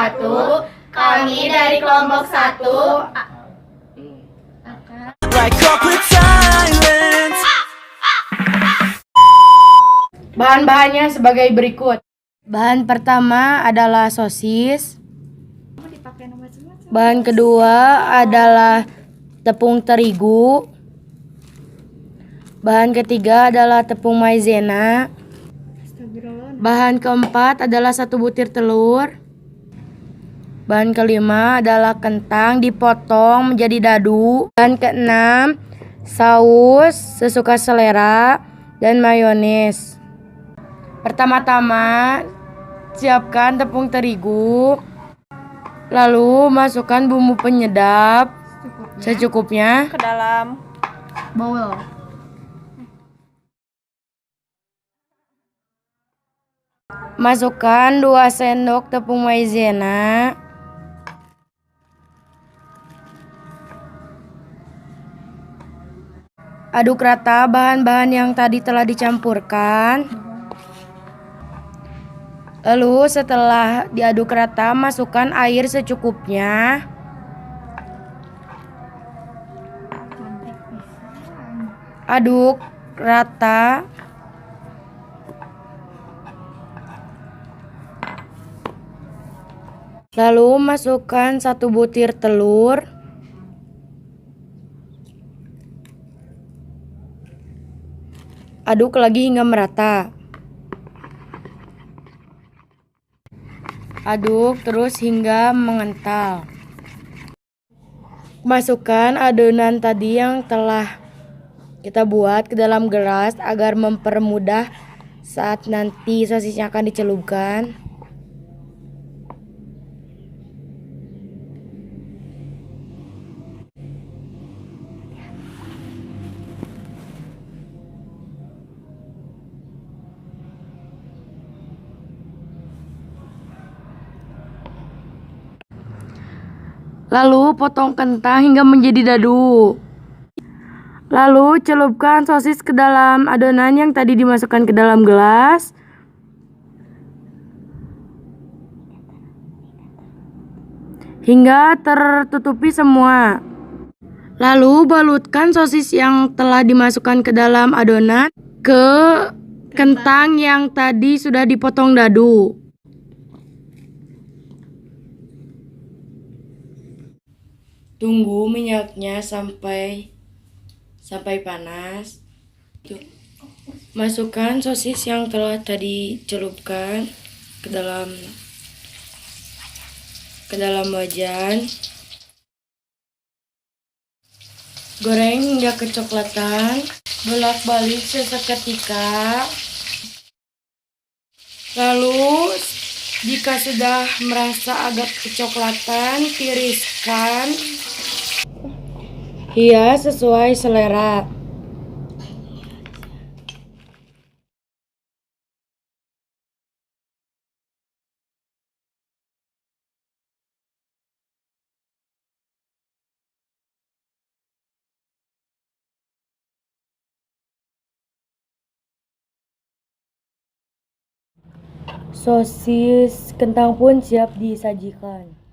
wabarakatuh. Kami dari kelompok 1 Bahan-bahannya sebagai berikut. Bahan pertama adalah sosis. Bahan kedua adalah tepung terigu. Bahan ketiga adalah tepung maizena. Bahan keempat adalah 1 butir telur. Bahan kelima adalah kentang dipotong menjadi dadu. Bahan keenam, saus sesuka selera dan mayones. Pertama-tama, siapkan tepung terigu. Lalu masukkan bumbu penyedap secukupnya ke dalam bowl. Masukkan 2 sendok tepung maizena. Aduk rata bahan-bahan yang tadi telah dicampurkan. Lalu setelah diaduk rata, masukkan air secukupnya. Aduk rata. Lalu masukkan 1 butir telur. Aduk lagi hingga merata. Aduk terus hingga mengental. Masukkan adonan tadi yang telah kita buat ke dalam gelas agar mempermudah saat nanti sosisnya akan dicelupkan. Lalu potong kentang hingga menjadi dadu. Lalu celupkan sosis ke dalam adonan yang tadi dimasukkan ke dalam gelas. Hingga tertutupi semua. Lalu balutkan sosis yang telah dimasukkan ke dalam adonan ke kentang yang tadi sudah dipotong dadu. Tunggu minyaknya sampai panas. Masukkan sosis yang telah tadi celupkan ke dalam wajan. Goreng hingga kecoklatan. Bolak-balik seketika. Lalu jika sudah merasa agak kecoklatan, tiriskan. Hias sesuai selera. Sosis kentang pun siap disajikan.